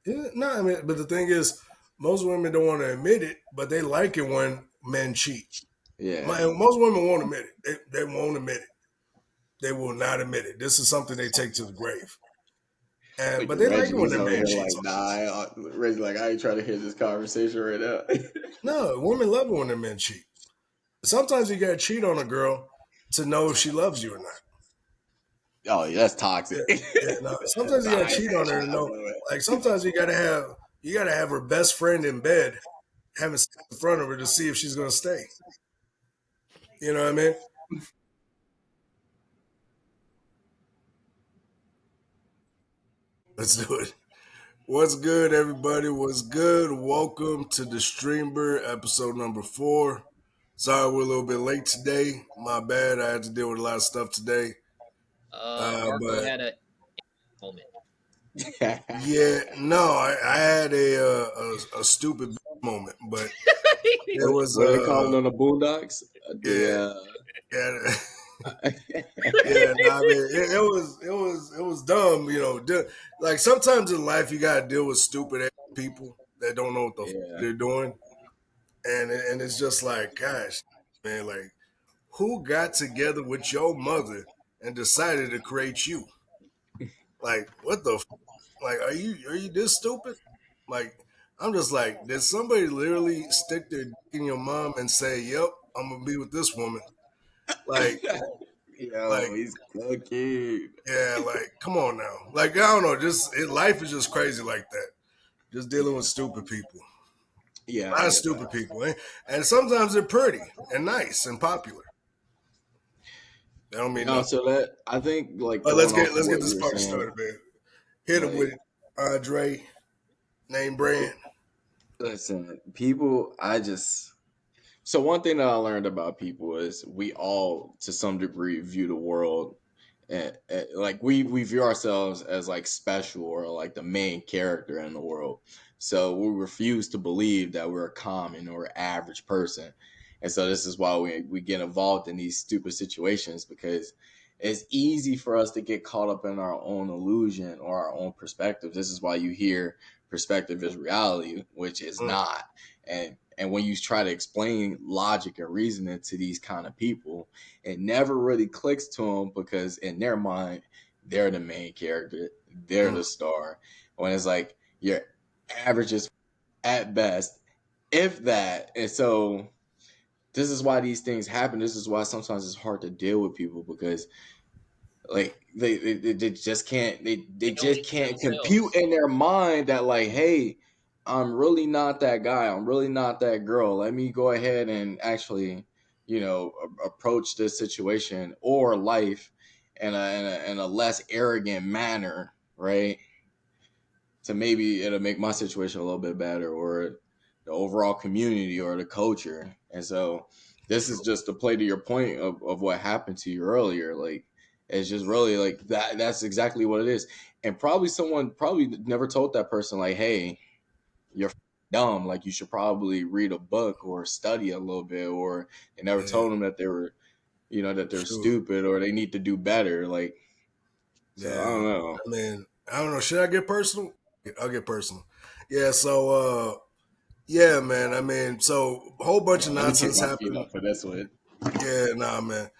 Yeah, no, I mean, but the thing is, most women don't want to admit it, but they like it when men cheat. Yeah. Most women won't admit it. They won't admit it. They will not admit it. This is something they take to the grave. And Look but at they like it Reggie. when He's their over man here cheats like, on them. nah. Reggie, like, I ain't trying to hear this conversation right now. No, women love it when their men cheat. Sometimes you gotta cheat on a girl to know if she loves you or not. Oh, yeah, that's Yeah, toxic. yeah. No, sometimes you Nah, gotta I ain't cheat on her to saying know. Like sometimes you gotta have her best friend in bed having sex in front of her to see if she's gonna stay. You know what I mean? Let's do it. What's good, everybody? What's good? Welcome to the DeSTREAMber episode number 4. Sorry we're a little bit late today. My bad. I had to deal with a lot of stuff today. Marco But had a moment. yeah, no, I had a stupid moment, but it was What they call it on the Boondocks? yeah, The yeah. Yeah, no, I mean it was dumb, like sometimes in life you gotta deal with stupid ass people that don't know what the yeah. they're doing, and it's just like, gosh, man, like who got together with your mother and decided to create you? Like, what the like? Are you this stupid? Like, I'm just like, did somebody literally stick their dick in your mom and say, "Yep, I'm gonna be with this woman"? Like, Yo, like he's cooking. yeah, like come on now. Like I don't know, life is just crazy like that. Just dealing with stupid people. Yeah, A I lot of get stupid that. people, eh? And sometimes they're pretty and nice and popular. That don't mean No, nothing. so that I think like But going off of let's get what this you were party saying, started, man. Hit him with like it. Andre, name brand. listen, people, I just so one thing that I learned about people is we all to some degree view the world and like we view ourselves as like special or like the main character in the world. So we refuse to believe that we're a common or average person. And so this is why we get involved in these stupid situations because it's easy for us to get caught up in our own illusion or our own perspective. This is why you hear perspective is reality, which is Mm, not. And when you try to explain logic and reasoning to these kind of people, it never really clicks to them because in their mind, they're the main character, they're mm. the star. When it's like your average is at best, if that. And so this is why these things happen. This is why sometimes it's hard to deal with people because like they just can't they They don't just even can't compute themselves. in their mind that like, hey, I'm really not that guy, I'm really not that girl, let me go ahead and actually approach this situation or life in a less arrogant manner, right? To maybe it'll make my situation a little bit better or the overall community or the culture. And so this is just to play to your point of what happened to you earlier. Like it's just really like that's exactly what it is. And probably someone probably never told that person like, hey, you're dumb. Like you should probably read a book or study a little bit, or they never Yeah, told them that they were, that they're sure. stupid or they need to do better. Like, so I Yeah. don't know. I mean, I don't know. Should I get personal? I'll get personal. Yeah, so yeah, man. I mean, so a whole bunch of Let me kick nonsense my feet happened. up for this one. Yeah, nah, man.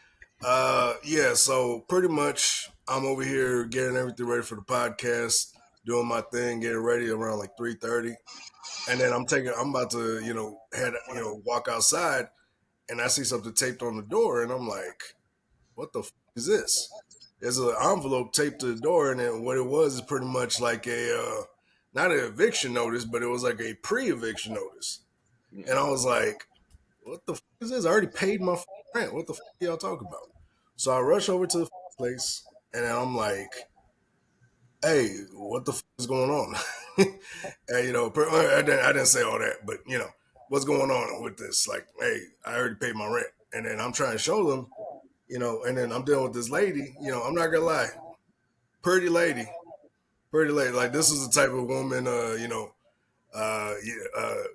Yeah, so pretty much I'm over here getting everything ready for the podcast, doing my thing, getting ready around like 3:30. And then I'm about to, walk outside and I see something taped on the door and I'm like, what the is this? There's an envelope taped to the door and then what it was is pretty much like not an eviction notice, but it was like a pre-eviction notice. And I was like, what the is this? I already paid my rent. What the y'all talking about? So I rush over to the place and I'm like, hey, what the is going on? And, I didn't say all that, but what's going on with this? Like, hey, I already paid my rent, and then I'm trying to show them, and then I'm dealing with this lady. I'm not gonna lie, pretty lady, pretty lady. Like this is the type of woman,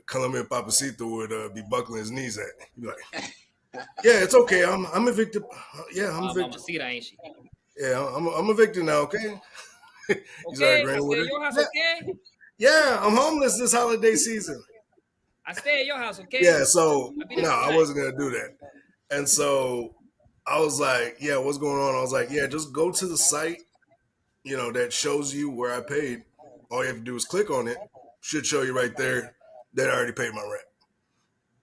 Colombian Papacito would be buckling his knees at. He'd be like, yeah, it's okay. I'm evicted. Yeah, I'm evicted. Mamacita, ain't she? Yeah, I'm evicted now. Okay. You start Okay, I agreeing with said her. your house Yeah, okay. Yeah, I'm homeless this holiday season. I stay at your house, okay? Yeah, so I'll be there no, for the I night. wasn't gonna do that. And so I was like, yeah, what's going on? I was like, yeah, just go to the site, that shows you where I paid. All you have to do is click on it. Should show you right there that I already paid my rent.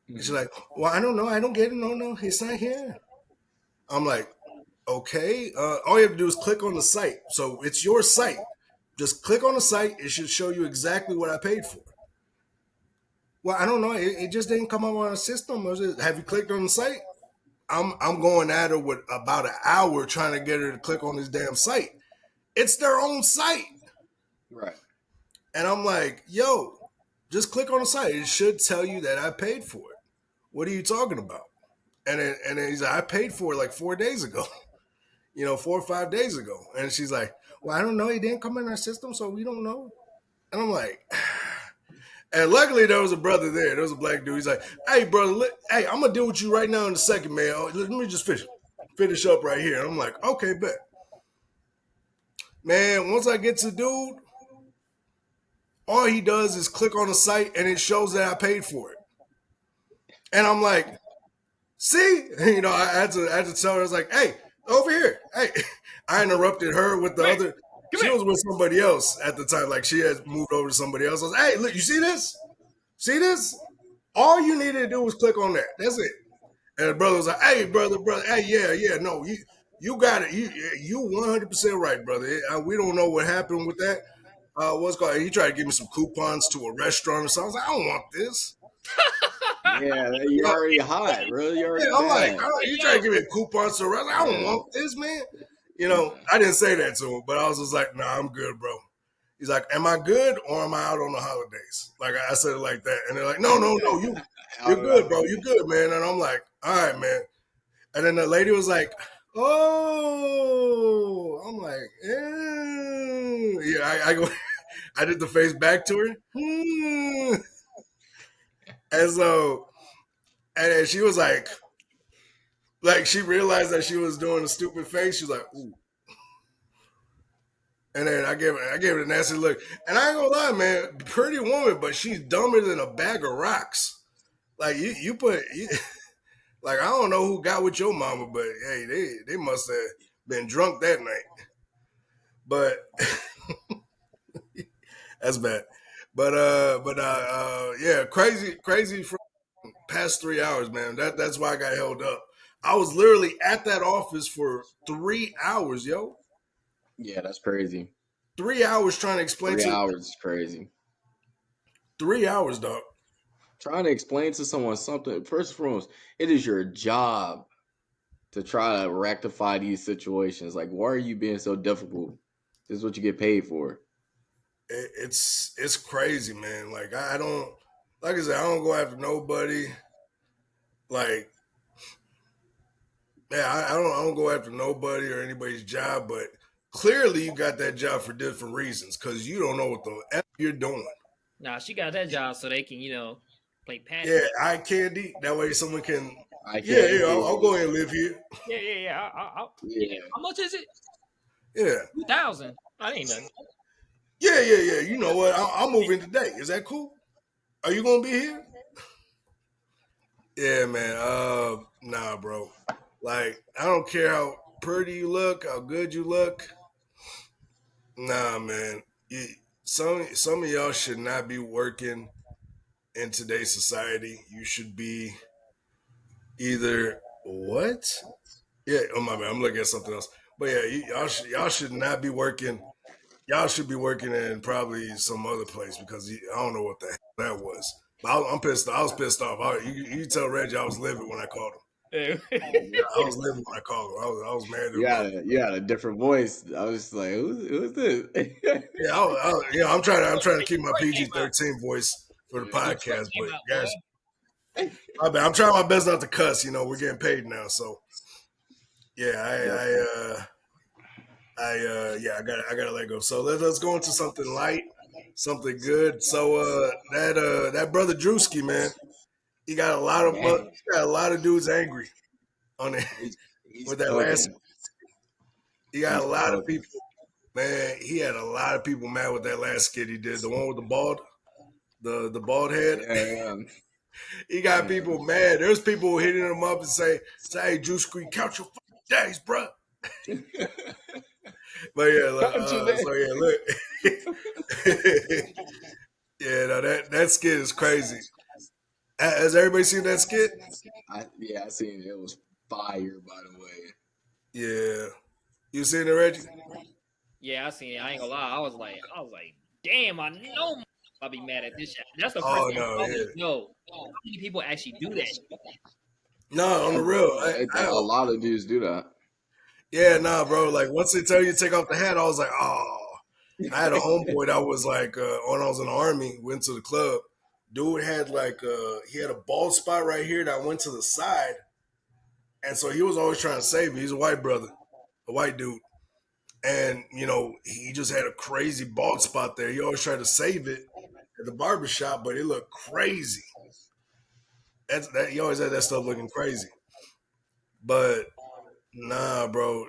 And she's Mhm. like, well, I don't know. I don't get it. No, no, it's not here. I'm like, okay. All you have to do is click on the site. So it's your site. Just click on the site. It should show you exactly what I paid for. Well, I don't know. It just didn't come up on the system. Have you clicked on the site? I'm going at her with about an hour trying to get her to click on this damn site. It's their own site. Right. And I'm like, yo, just click on the site. It should tell you that I paid for it. What are you talking about? And then he's like, I paid for it like 4 days ago, 4 or 5 days ago. And she's like, well, I don't know. It didn't come in our system, so we don't know. And I'm like, and luckily there was a brother there. There was a black dude. He's like, hey, brother, hey, I'm gonna deal with you right now in a second, man. Let me just finish up right here. And I'm like, okay, bet. Man, once I get to dude, all he does is click on the site and it shows that I paid for it. And I'm like, see, I had to tell her, I was like, hey, over here. Hey, I interrupted her with the Come here. other. Come She here. was with somebody else at the time. Like she had moved over to somebody else. I was like, hey, look, you see this? See this? All you needed to do was click on that. That's it. And the brother was like, hey, brother, hey, yeah, no, you got it. You 100% right, brother. We don't know what happened with that. What's called? He tried to give me some coupons to a restaurant or something. I was like, I don't want this. Yeah, you Yeah, already hot, bro. You yeah, already I'm like, bad. Hey, you trying to yo. give me coupons to a restaurant? I don't Yeah. want this, man. Nah. I didn't say that to him, but I was just like, nah, I'm good, bro. He's like, am I good or am I out on the holidays? Like I said it like that, and they're like, no, no, no, you're good, bro. You good, man. And I'm like, all right, man. And then the lady was like, oh, I'm like, yeah. I go, I did the face back to her, and so, and then she was like she realized that she was doing a stupid face. She was like, ooh. And then I gave it a nasty look. And I ain't gonna lie, man, pretty woman, but she's dumber than a bag of rocks. Like like I don't know who got with your mama, but hey, they must have been drunk that night. But that's bad. But yeah, crazy for past 3 hours, man. That's why I got held up. I was literally at that office for 3 hours, yo. Yeah, that's crazy. 3 hours trying to explain 3 hours is crazy. 3 hours, dog. Trying to explain to someone something, first and foremost, it is your job to try to rectify these situations. Like, why are you being so difficult? This is what you get paid for. It's crazy, man. Like I don't, like I said, I don't go after nobody. Like yeah, I don't go after nobody or anybody's job, but clearly you got that job for different reasons because you don't know what the f you're doing. Nah, she got that job so they can, play Yeah, patty. I candy. That way someone can. I Yeah, can't. yeah. I'll go ahead and live here. Yeah. Yeah. Yeah. How much is it? Yeah, 2,000. Oh, that ain't nothing. yeah. You know what? I'll move in today. Is that cool? Are you gonna be here? Yeah, man. Nah, bro. Like I don't care how pretty you look, how good you look. Nah, man. You, some of y'all should not be working in today's society. You should be either what? Yeah. Oh my man, I'm looking at something else. But yeah, y'all should not be working. Y'all should be working in probably some other place because I don't know what the hell that was. But I'm pissed. I was pissed off. You tell Reggie I was livid when I called him. Yeah. Yeah, I was livid when I called him. I was mad at You him. had a different voice. I was just like, who's this? Yeah, I'm trying to keep my Detroit came out. PG-13 voice for the Detroit podcast, came but out, boy. guys, I'm trying my best not to cuss. We're getting paid now, so yeah, Definitely. yeah, I gotta let go. So let's go into something light, something good. So that brother Drewski, man, he got a lot of Man, he got a lot of dudes angry on it he's with that last. cooking. He got He's a lot of cooking. people Man, he had a lot of people mad with that last skit he did. The one with the bald head. Yeah, He got yeah. people mad. There's people hitting him up and say, "Hey, Juice Creek, count your days, bro." But yeah, Count your days. so yeah, look, yeah, no, that skit is crazy. Has everybody seen that skit? Yeah, I seen it. It was fire, by the way. Yeah, you seen it, Reggie? Yeah, I seen it. I ain't gonna lie. I was like, damn, I know I'll be mad at this shit. That's the first Oh thing no, I saw yeah, was, yo, how many people actually do that shit? no, on the real, A lot of dudes do that. yeah, nah, bro. Like once they tell you to take off the hat, I was like, oh. I had a homeboy that was like when I was in the army, went to the club. Dude had like he had a bald spot right here that went to the side, and so he was always trying to save me. He's a white brother, a white dude, and he just had a crazy bald spot there. He always tried to save it at the barbershop, but it looked crazy. That he always had that stuff looking crazy. But nah, bro,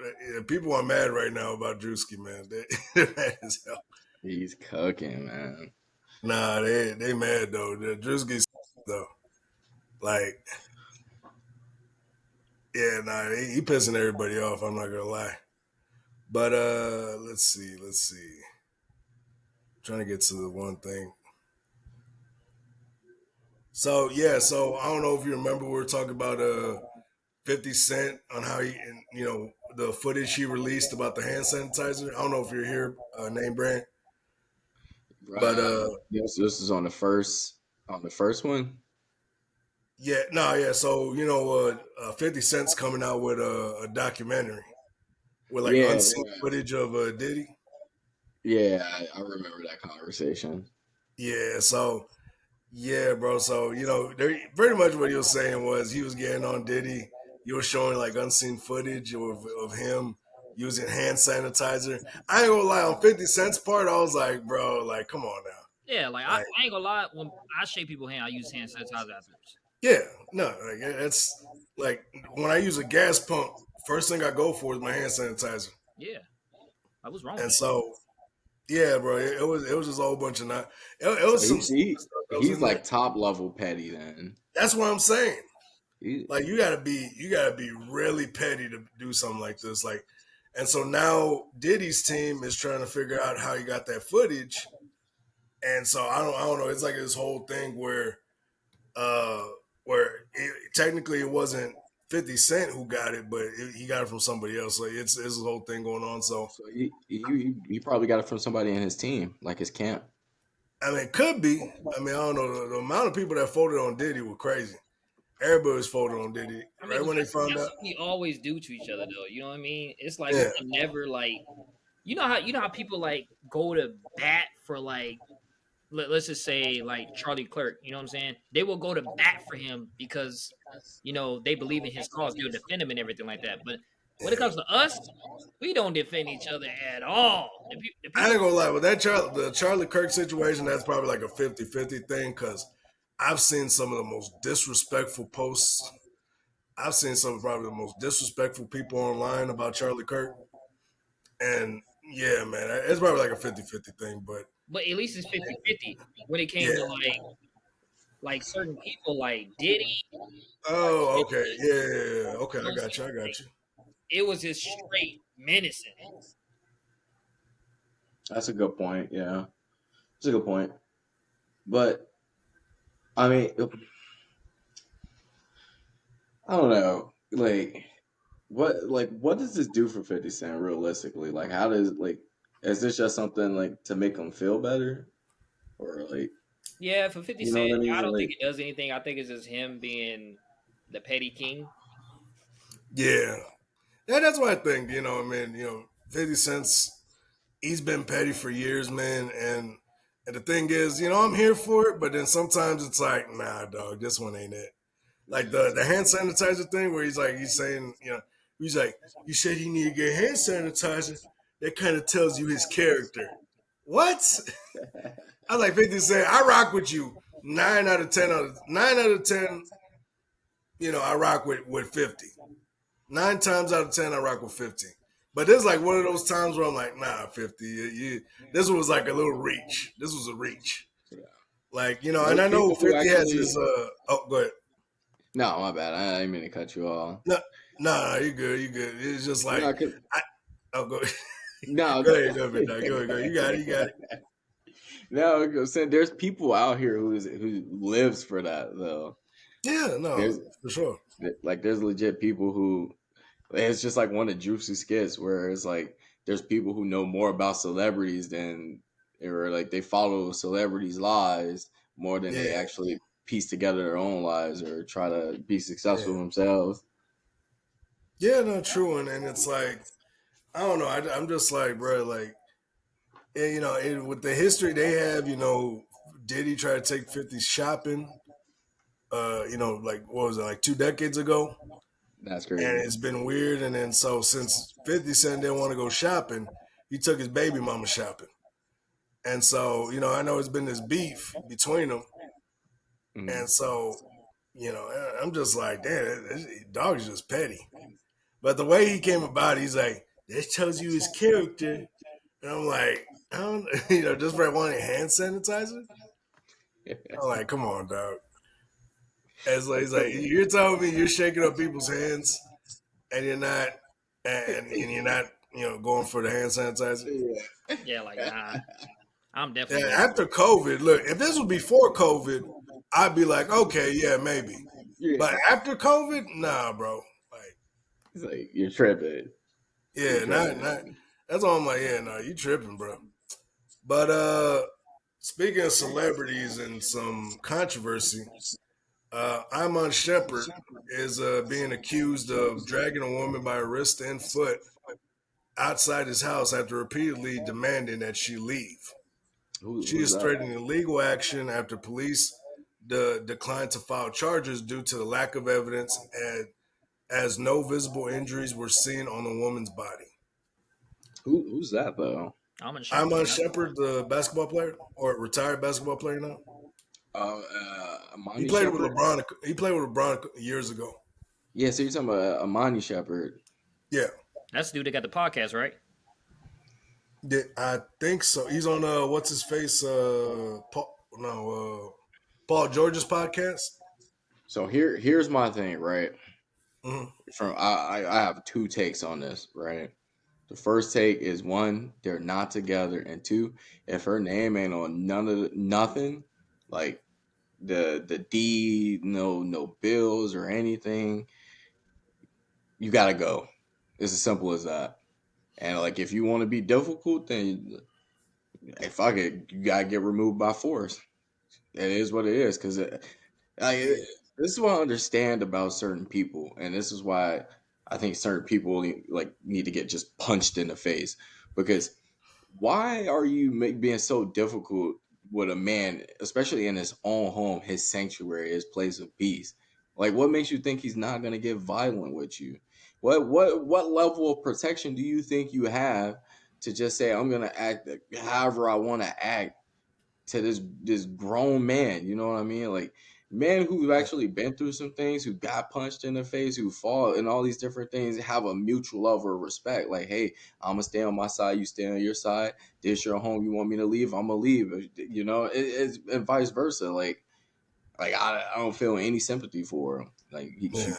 people are mad right now about Drewski, man. They're mad as hell. He's cooking, man. Nah, they mad though. The Drewski though, like, yeah, nah, he pissing everybody off. I'm not gonna lie. But let's see. Trying to get to the one thing. So yeah, so I don't know if you remember we were talking about 50 Cent on how he, and, the footage he released about the hand sanitizer. I don't know if you're here, name brand, but This is on the first one. yeah, no, yeah. So 50 Cent's coming out with a documentary with like Yeah, unseen footage of Diddy. yeah. I remember that conversation. Yeah, so yeah, bro. So pretty much what he was saying was he was getting on Diddy. He was showing like unseen footage of him using hand sanitizer. I ain't gonna lie, on 50 Cent's part, I was like, bro, like, come on now. Yeah, like Like, I ain't gonna lie. When I shake people's hand, I use hand sanitizer afterwards. yeah, no, like it's like when I use a gas pump, first thing I go for is my hand sanitizer. Yeah, like what's wrong with And that? so, yeah, bro, it was just a whole bunch of not. It So was some stuff that was he's in there. like top level petty then. That's what I'm saying. He, Like you gotta be really petty to do something like this. Like, and so now Diddy's team is trying to figure out how he got that footage. And so I don't know. It's like this whole thing uh technically it wasn't 50 Cent who got it, but he got it from somebody else. Like it's a whole thing going on. So so he probably got it from somebody in his team, like his camp. I mean, it could be. I mean, I don't know. The amount of people that voted on Diddy were crazy. Everybody was voting on Diddy I mean, right 'cause when they found that's out. what we always do to each other, though. You know what I mean? It's like we Yeah, can never like, you know how people like go to bat for like, let's just say like Charlie Clerk. You know what I'm saying? They will go to bat for him because they believe in his cause. They'll defend him and everything like that. But when it yeah. comes to us, we don't defend each other at all. The I people, ain't gonna lie, with the Charlie Kirk situation, that's probably like a 50-50 thing because I've seen some of the most disrespectful posts. I've seen some of probably the most disrespectful people online about Charlie Kirk. And yeah, man, it's probably like a 50-50 thing. But but at least it's 50-50 when it came yeah. to like certain people like Diddy. Oh, okay. Yeah, yeah, yeah. Okay, You know I what I'm got you. I saying? got Like you. it was just straight menacing. That's a good point. Yeah, that's a good point. But I mean, I don't know. What does this do for 50 Cent realistically? Like, how does like is this just something like to make him feel better, or like Yeah, for 50 you know Cent, what I I mean? don't think Like, it does anything. I think it's just him being the petty king. Yeah. Yeah, that's what I think. I mean, 50 Cents, he's been petty for years, man. And the thing is, I'm here for it, but then sometimes it's like, nah, dog, this one ain't it. Like the hand sanitizer thing where he's saying, he's like, you said you need to get hand sanitizer. That kind of tells you his character. What? I was like 50 Cent, I rock with you. 9 out of 10, I rock with 50. 9 times out of 10, I rock with 50. But this is like one of those times where I'm like, nah, 50. This was like a little reach. This was a reach. Yeah. Like, and There's I know people who 50 has actually. his oh, go ahead. No, my bad. I didn't mean to cut you off. No, no, you good, you good. It's just like No, cause I oh go no, go ahead, dog. Go ahead, go ahead. You got it, you got it. no. 'Cause there's people out here who lives for that though. Yeah, There's no, for sure. there's legit people who it's just like one of Juicy skits where it's like there's people who know more about celebrities than or like they follow celebrities' lives more than they Yeah, actually piece together their own lives or try to be successful yeah. themselves. Yeah, no, true. And it's like, I don't know. I'm just like, bro, like, with the history they have, Diddy tried to take 50 shopping, like, what was it, like 2 decades ago? That's And crazy. it's been weird. And then so since 50 Cent didn't want to go shopping, he took his baby mama shopping. And so, I know it's been this beef between them. Mhm. And so, I'm just like, damn, dog is just petty. But the way he came about, he's like, this tells you his character. And I'm like, I don't, just for wanting hand sanitizer. I'm like, come on, dog. As like, That's he's like, so. you're telling me you're shaking up people's hands and you're not, and you're not, going for the hand sanitizer. Yeah, like nah. I'm Yeah, definitely going for after it. COVID, look, if this was before COVID, I'd be like, okay, yeah, maybe. But Yeah. after COVID, nah, bro. Like, It's like you're tripping. You're yeah, not. tripping. That's all I'm like, yeah, no, you tripping, bro. But speaking of celebrities and some controversy, Iman Shepherd is being accused of dragging a woman by her wrist and foot outside his house after repeatedly demanding that she leave. She Who's is that? threatening legal action after police declined to file charges due to the lack of evidence, as no visible injuries were seen on the woman's body. Who's that though? I'm in Shepherd. Iman Yeah. Shepherd, the basketball player or retired basketball player now, he Amani played with Shepherd. LeBron. He played with LeBron years ago. Yeah, so you're talking about Amani Shepherd. Yeah, That's the dude that got the podcast, right? I think so. He's on what's his face? Paul, no, Paul George's podcast. So here's my thing, right? Hmm. From I have two takes on this, right? The first take is one, they're not together, and two, if her name ain't on nothing, like the deed, no bills or anything, you gotta go. It's as simple as that. And like if you want to be difficult, then hey, fuck it, you gotta get removed by force. It is what it is. Because Yeah, this is what I understand about certain people, and this is why I think certain people like need to get just punched in the face. Because why are you being so difficult with a man, especially in his own home, his sanctuary, his place of peace? Like, what makes you think he's not gonna get violent with you? What level of protection do you think you have to just say I'm gonna act however I want to act to this grown man? You know what I mean? Like men who've yeah, actually been through some things, who got punched in the face, who fall and all these different things, have a mutual level of respect. Like, hey, I'm gonna stay on my side, you stay on your side. This your home, you want me to leave, I'm gonna leave. You know, it's and vice versa. Like I don't feel any sympathy for him. Like she. yeah.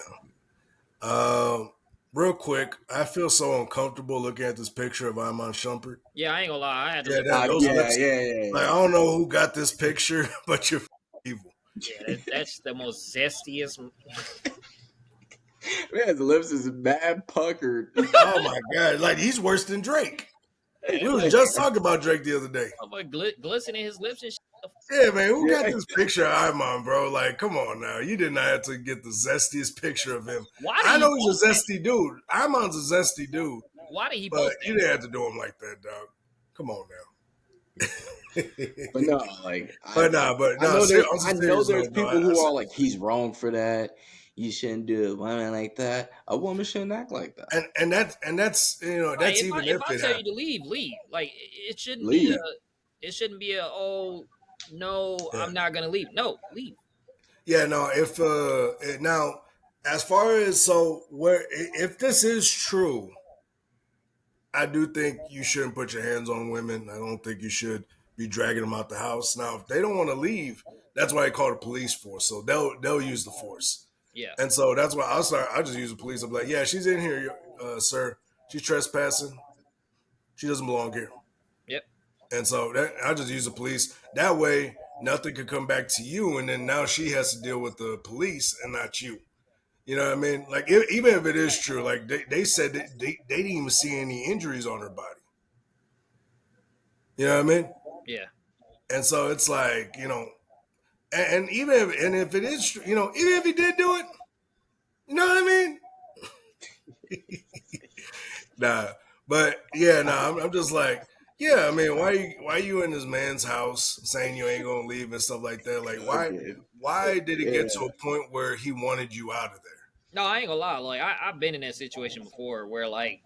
Um, Real quick, I feel so uncomfortable looking at this picture of Iman Shumpert. Yeah, I ain't gonna lie. I had to Yeah, look at it those too. Yeah, lips. yeah, yeah, Like, I yeah. don't know who got this picture, but you're evil. Yeah, that's the most zestiest. Man, his lips is mad puckered. Oh my god, like he's worse than Drake. We was Like, just talking about Drake the other day. Like glistening his lips and shit. Yeah, man, who got yeah. this picture of Iman, bro? Like, come on now. You did not have to get the zestiest picture of him. Why did I he know he's post a that? zesty dude. Iman's a zesty dude, Why did he but post you that? didn't have to do him like that, dog. Come on now. But no, like But nah, on I some know serious there's note, though, people who are like he's wrong for that. You shouldn't do a woman like that. A woman shouldn't act like that. and that's Like that's even if if I it tell you happened. to leave, leave. Like it shouldn't be Yeah, Leave. a oh no, yeah, I'm not gonna leave. No, leave. yeah. No, if now as far as so where if this is true, I do think you shouldn't put your hands on women. I don't think you should be dragging them out the house. Now, if they don't want to leave, that's why I call the police force. So they'll use the force, Yeah. and so that's why I'll start. I just use the police. I'm like, yeah, she's in here, sir. She's trespassing. She doesn't belong here. Yep. And so I just use the police. That way, nothing could come back to you, and then now she has to deal with the police and not you. You know what I mean? Like, even if it is true, like they said that they didn't even see any injuries on her body. You know what I mean? Yeah. And so it's like, and even if it is true, even if he did do it, you know what I mean? Nah, but yeah, nah, I'm just like, yeah, I mean, why you in this man's house saying you ain't gonna leave and stuff like that? Like, Okay. why did it get to Yeah. a point where he wanted you out of there? No, I ain't gonna lie. Like I've been in that situation before where like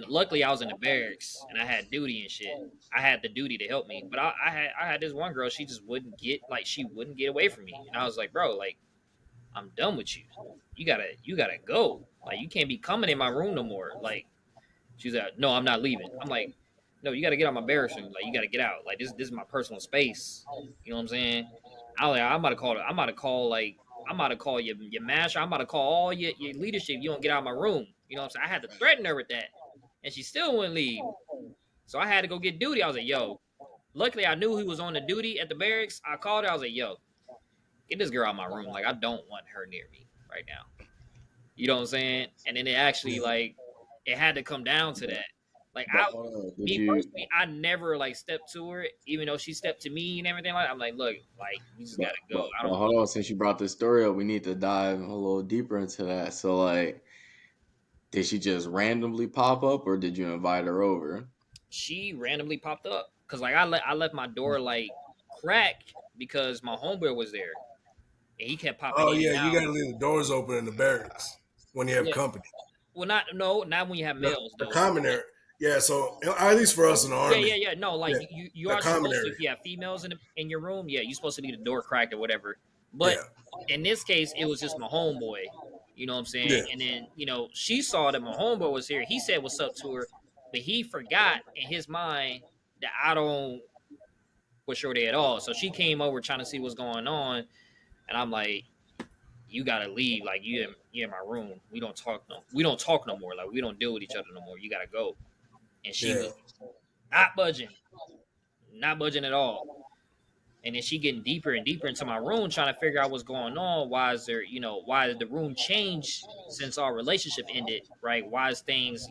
luckily I was in the barracks and I had duty and shit. I had the duty to help me, but I had this one girl. She just wouldn't get away from me, and I was like, bro, like I'm done with you. You gotta go. Like you can't be coming in my room no more. Like she's like, no, I'm not leaving. I'm like, no, you gotta get out my barracks room. Like you gotta get out. Like this is my personal space. You know what I'm saying? I'm about to call. I'm about to call like. I'm about to call your master. I'm about to call all your leadership. You don't get out of my room. You know what I'm saying? I had to threaten her with that, and she still wouldn't leave. So I had to go get duty. I was like, yo. Luckily, I knew he was on the duty at the barracks. I called her. I was like, yo, get this girl out of my room. Like, I don't want her near me right now. You know what I'm saying? And then it actually, Yeah, like, it had to come down to that. Like, But hold on, did me you? personally, I never, like, stepped to her, even though she stepped to me and everything like that. I'm like, look, like, you just But gotta go. but I but don't hold need on, since you brought this story up, we need to dive a little deeper into that. So like, did she just randomly pop up, or did you invite her over? she randomly popped up. Cause, like, I left my door, like, cracked because my homeboy was there. And he kept popping oh in yeah, and you out. got to leave the doors open in the barracks when you have Yeah. company. Well, not when you have males, The though. common area, yeah. So at least for us in the Yeah, army, yeah, yeah. No, like yeah, you the are common supposed to area, if you have females in your room, yeah, you're supposed to leave the door cracked or whatever. But yeah, in this case, it was just my homeboy. You know what I'm saying? yeah, And then she saw that my homeboy was here. He said what's up to her, but he forgot in his mind that I don't with Shorty at all. So she came over trying to see what's going on, and I'm like, you gotta leave. Like you in my room. We don't talk no more. Like we don't deal with each other no more. You gotta go. And she yeah, was not budging, not budging at all. And then she getting deeper and deeper into my room, trying to figure out what's going on. Why is there, why did the room change since our relationship ended? Right? Why is things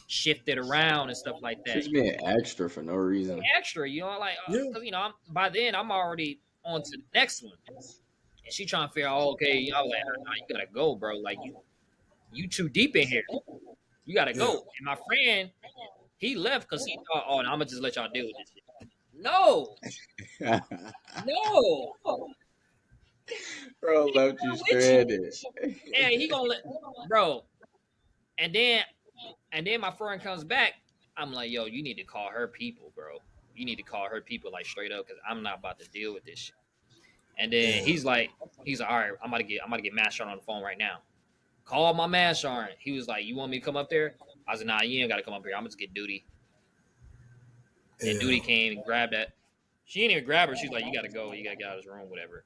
shifted around and stuff like that? She's being extra for no reason. Extra, like, yeah, because by then I'm already on to the next one, and she trying to figure out, okay, I was like, nah, you gotta go, bro. Like you too deep in here. You gotta yeah, go. And my friend, he left because he thought, oh, no, I'm gonna just let y'all deal with this shit. No, no, Bro left you I'm with you. stranded. Yeah, he gonna let, bro. And then my friend comes back. I'm like, yo, you need to call her people, bro. You need to call her people like straight up because I'm not about to deal with this shit. And then yeah, he's like, all right, I'm about to get Master on the phone right now. Call my Master. He was like, you want me to come up there? I was like, nah, you ain't gotta come up here. I'm gonna just get duty. And then yeah, duty came and grabbed that. She didn't even grab her. She's like, you gotta go. You gotta get out of this room, whatever.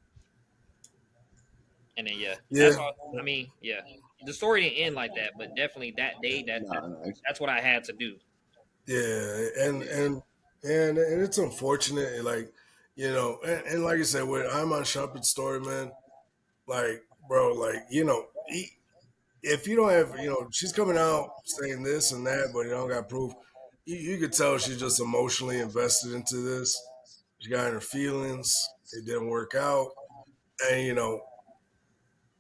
And then yeah, yeah, that's all. I mean, yeah, the story didn't end like that, but definitely that day, No, no. that's what I had to do. yeah, Yeah. and it's unfortunate, like and like I said, with I'm on Sharp's story, man. Like, bro, like if you don't have, she's coming out saying this and that, but you don't got proof. You could tell she's just emotionally invested into this. She got in her feelings. It didn't work out, and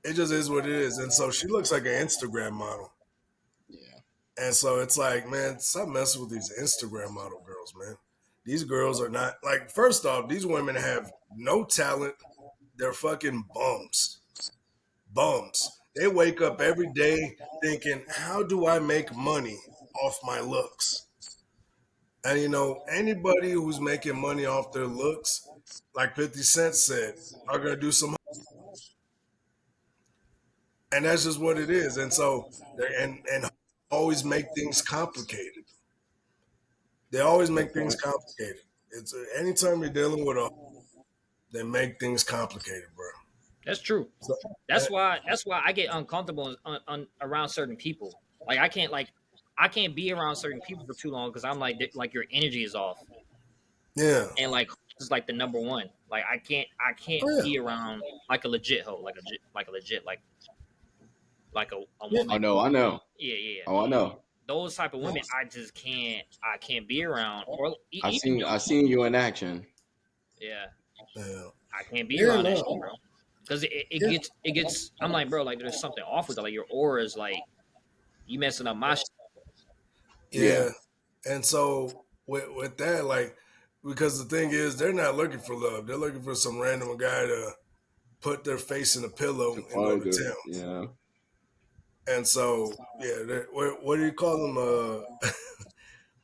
it just is what it is. And so she looks like an Instagram model. Yeah. And so it's like, man, stop messing with these Instagram model girls, man. These girls are not like. First off, these women have no talent. They're fucking bums. Bums. They wake up every day thinking, how do I make money off my looks? And anybody who's making money off their looks, like 50 Cent said, are gonna do some, and that's just what it is. And so, and always make things complicated. They always Good make things point. complicated. It's anytime you're dealing with a, they make things complicated, bro. That's true. So, uh, That's why I get uncomfortable around certain people. Like I can't be around certain people for too long because I'm like your energy is off, yeah, and like is like the number one. Like I can't oh be around like a legit hoe, like a legit like a yeah, I woman. know, I know. Yeah, yeah, yeah. Oh, I know. Those type of women I just can't be around or even I dumb seen chicks. you in action. Yeah, yeah, I can't be yeah, around that no, shit, bro. Because yeah, it gets. I'm like, bro, like there's something off with it. Like your aura is like you messing up my shit. yeah. Yeah. And so with that, like, because the thing is, they're not looking for love. They're looking for some random guy to put their face in a pillow To and go find to it. town. Yeah. And so, yeah, what do you call them?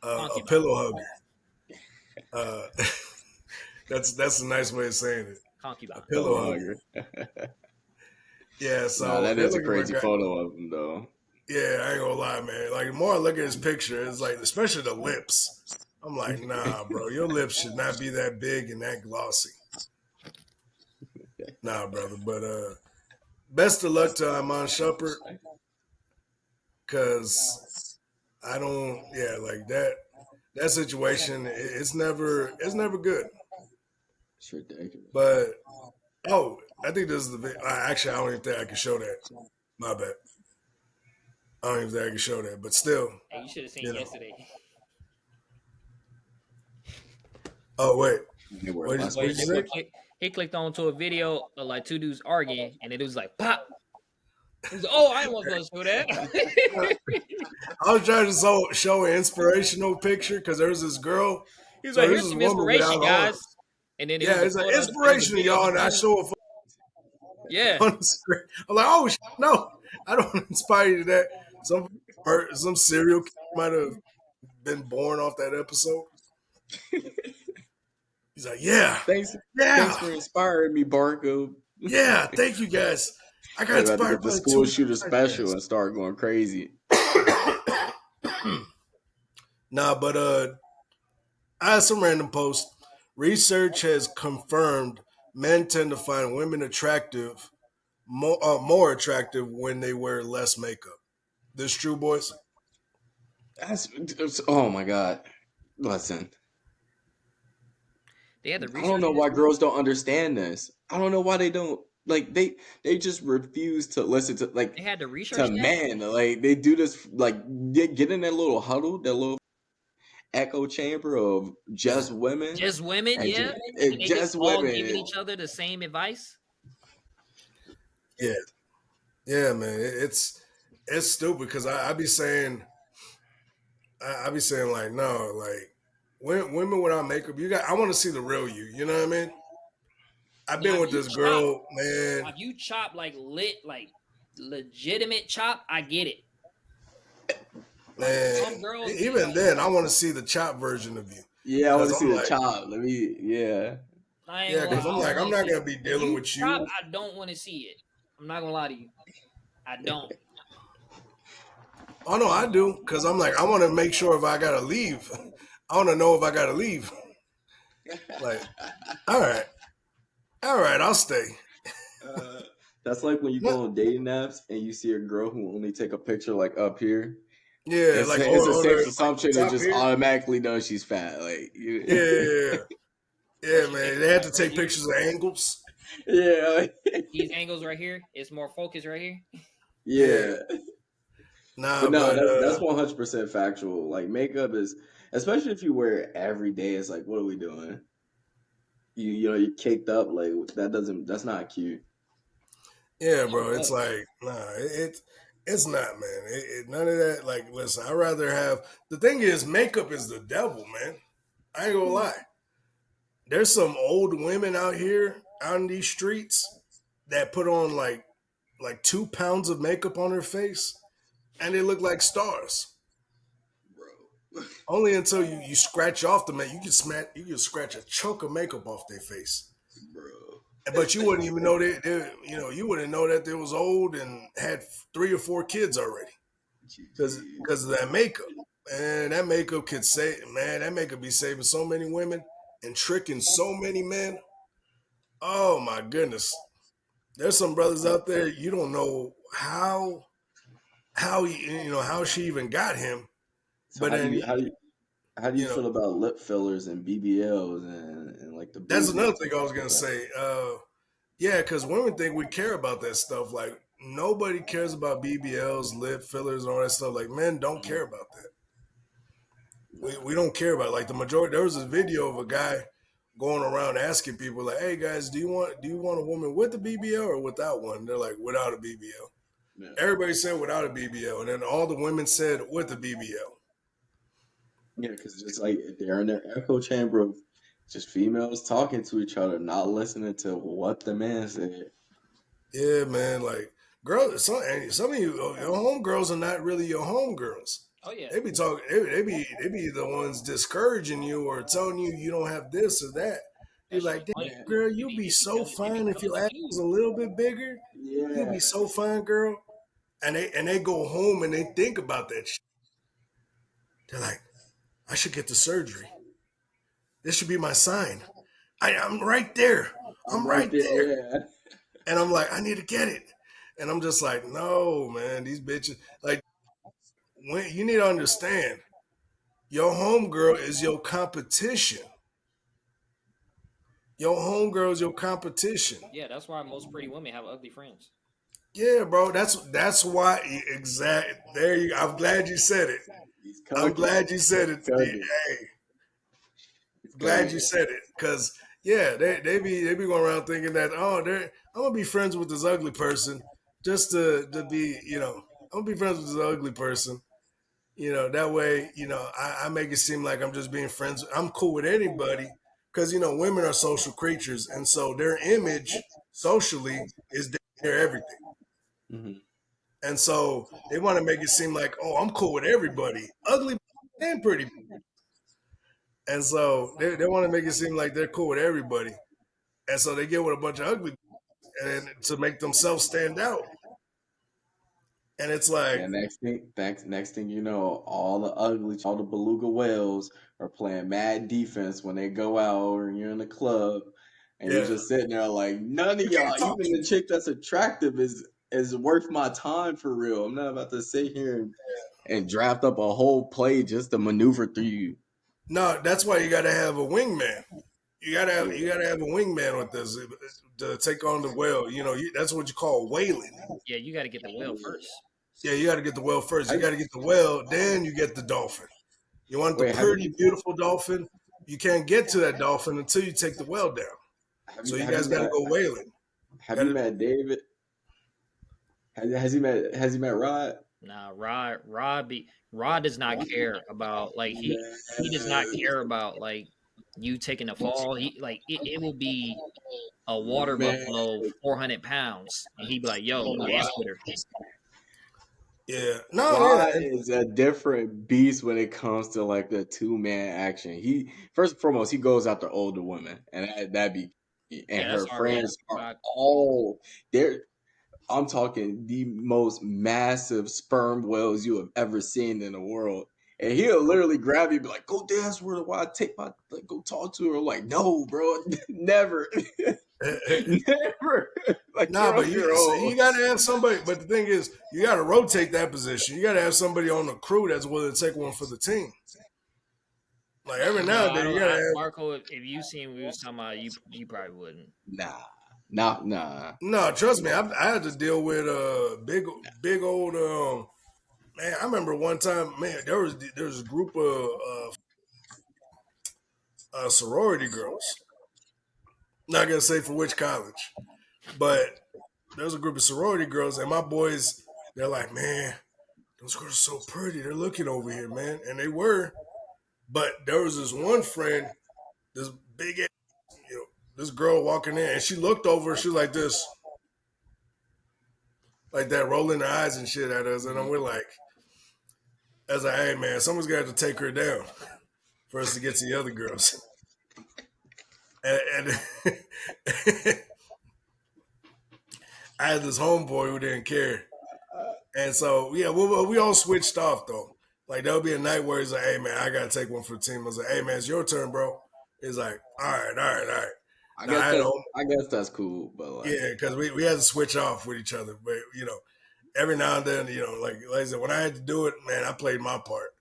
A Concubine, pillow hugger. Uh, that's a nice way of saying it. A concubine. pillow Pillow hugger. hugger. Yeah, Nah, so that they're is a looking for a crazy guy. photo of him though. Yeah, I ain't gonna lie, man. Like the more I look at his picture, it's like, especially the lips. I'm like, nah, bro, your lips should not be that big and that glossy. Nah, brother. But best of luck to Iman Shumpert, cause I don't. Yeah, like that situation. It's never good. It's ridiculous. But oh, I think this is the. Actually, I don't even think I can show that. My bad. I don't even think I can show that. But still, Hey, you should have seen you know. yesterday. Oh wait, They were what did, less what Boy, did you that makeup. boy say? he clicked onto a video of like two dudes arguing, and it was like pop. He's like, oh, I wasn't supposed to do that. I was trying to show an inspirational picture because there's this girl. He's So like, there's here's this some woman inspiration, without guys. arms. And then it Yeah, was a it's like photo. It was a inspiration, video of y'all, a and I dude. show it Yeah, on the screen. I'm like, oh no, I don't inspire you to that. Some serial killer might have been born off that episode. He's like, yeah, Thanks, thanks yeah, for inspiring me, Barco. yeah. Thank you guys. I got They about to inspired get the by school two shooter special and start going crazy. podcasts. Nah, but I had some random post. Research has confirmed men tend to find women attractive, more attractive when they wear less makeup. This true, boys? Oh my god. Listen, they had the I don't research know this. why girls don't understand this. I don't know why they don't like they just refuse to listen to They had to research to that. man. Like they do this like get in that little huddle, that little echo chamber of Yeah, just women Just women, and yeah, just, and they just just all giving women. each other the same advice. yeah, yeah, man. It's stupid because I be saying I be saying like no, like women without makeup. You got. I want to see the real you. You know what I mean? I've Now, been if with you this chop, girl, man. if you chop like lit, like legitimate chop, I get it. Like Man, some girls be even like, then, I want to see the chop version of you Yeah, I want because to I'm see the like, chop. Let me yeah. I ain't yeah, gonna lie, because I'm I like, I'm want to not see. gonna be If dealing you with chop, you. I don't want to see it. I'm not gonna lie to you. I don't. Oh no, I do because I'm like, I want to make sure if I gotta leave, I want to know if I gotta leave. Like, all right, all right, I'll stay. Uh, that's like when you No, go on dating apps and you see a girl who only take a picture like up here. yeah, like It's a or safe like the assumption to top just here. automatically know she's fat. Like, Yeah, you, yeah, yeah, Or yeah, she man. takes They it had like to right take here. pictures of angles. yeah, These angles right here. It's more focused right here. Yeah, yeah. nah, But no, but that's 100% factual. Like makeup is, especially if you wear it every day. It's like, what are we doing? You know you're caked up. Like that's not cute. yeah, Some bro. It's does. like nah, it's not, man. None of that. Like, listen, I rather have. The thing is, makeup is the devil, man. I ain't gonna lie. There's some old women out here out in these streets that put on like 2 pounds of makeup on their face and they look like stars. Bro. Only until you scratch off the makeup, you can scratch a chunk of makeup off their face, Bro. but you wouldn't even know you wouldn't know that they was old and had 3 or 4 kids already. GG. because of that makeup. And that makeup could say, man, that makeup be saving so many women and tricking so many men. Oh my goodness. There's some brothers out there you don't know how he, how she even got him, So but then how do you you know feel about lip fillers and BBLs and like the that's boobies another and thing I stuff was like gonna that? say. Yeah, because women think we care about that stuff. Like nobody cares about BBLs, lip fillers, and all that stuff. Like men don't care Mhm. about that. We Nah. we don't care about it. Like the majority. There was a video of a guy going around asking people like, "Hey guys, do you want a woman with a BBL or without one?" They're like, "Without a BBL." Yeah. Everybody said without a BBL, and then all the women said with a BBL. Yeah, because just like they're in their echo chamber of just females talking to each other, not listening to what the man said. Yeah, man. Like, girls, some of you, your homegirls are not really your homegirls. Oh yeah, They be talking. They be the ones discouraging you or telling you you don't have this or that. You're that shit like, be damn, funny. Yeah. girl, It you'd be be it be so killing it be fine if killing your the ass was dude. a little bit bigger. You'd be Yeah. so fine, girl. And they go home and they think about that shit. They're like, I should get the surgery. This should be my sign. I'm right there. I'm I'm right right there. there. Yeah. And I'm like, I need to get it. And I'm just like, no, man, these bitches. Like, when you need to understand, your homegirl is your competition. Your homegirl is your competition. Yeah, that's why most pretty women have ugly friends. Yeah, bro. That's why exact. There you. I'm glad you said it. He's I'm cooking. glad you said it. He's cooking. Hey, He's glad you cooking. said it. Cause yeah, they be going around thinking that I'm gonna be friends with this ugly person just to be I'm gonna be friends with this ugly person. That way, I make it seem like I'm just being friends. I'm cool with anybody because, women are social creatures. And so their image socially is their everything. Hmm. And so they want to make it seem like, oh, I'm cool with everybody, ugly and pretty. And so they want to make it seem like they're cool with everybody. And so they get with a bunch of ugly and to make themselves stand out. And it's like, Yeah, next thing you know, all the beluga whales are playing mad defense when they go out or you're in the club, and you're yeah, just sitting there like none of you y'all, can't talk even to the me. chick that's attractive is worth my time for real. I'm not about to sit here and draft up a whole play just to maneuver through you. No, that's why you got to have a wingman. You Yeah, gotta have a wingman with this to take on the whale. That's what you call whaling. Yeah, you got to get the whale yeah. first. Yeah, you got to get the whale first. You I, got to get the whale, then you get the dolphin. You want the wait, have pretty, you beautiful dolphin. You can't get to that dolphin until you take the whale down. So you have you guys got to met go whaling. have Got you to, met David? Has he met Rod? Nah, Rod does not care about like he does not care about like you taking a fall. He like it will be a water Man, buffalo 400 pounds, and he'd be like, "Yo, dance with her." yeah. No, yeah. Rod is a different beast when it comes to like the two-man action. He first and foremost, he goes after older women, and that be and Yeah, that's her already friends are God. all they're I'm talking the most massive sperm whales you have ever seen in the world. And he'll literally grab you and be like, go dance with her while I take my like go talk to her. I'm like, no, bro, never. Never. Like Nah, you're but on your you own. got to have somebody. But the thing is, you got to rotate that position. You got to have somebody on the crew that's willing to take one for the team. Like every now No, and I then, you don't. got to have. Marco, if you seen what we was talking about, you probably wouldn't. Nah. Nah. No, trust me, I had to deal with big old man. I remember one time, man, there was a group of sorority girls. Not gonna say for which college, but there's a group of sorority girls, and my boys, they're like, man, those girls are so pretty. They're looking over here, man, and they were. But there was this one friend, this big, this girl walking in, and she looked over. She was like that, rolling her eyes and shit at us, and Mhm. we're like, as like, hey man, someone's got to take her down for us to get to the other girls. And I had this homeboy who didn't care, And so yeah, we all switched off though. Like there'll be a night where he's like, "Hey man, I gotta take one for the team." I was like, "Hey man, it's your turn, bro." He's like, "All right, all right, all right." I Now guess I had that home, I guess that's cool, but like, yeah, because we had to switch off with each other. But every now and then, like I said, when I had to do it, man, I played my part.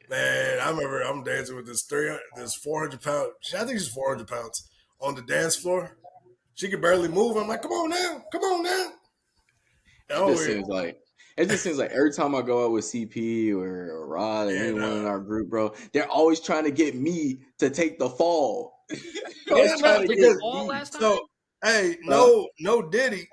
Man, I remember I'm dancing with this 400 pound. I think she's 400 pounds on the dance floor. She could barely move. I'm like, come on now. it Oh just yeah, seems like every time I go out with CP or Rod or yeah, anyone nah. in our group, bro, they're always trying to get me to take the fall. They're Yeah, always no, trying to Did you get because fall me. last time? so hey, Huh? no Diddy,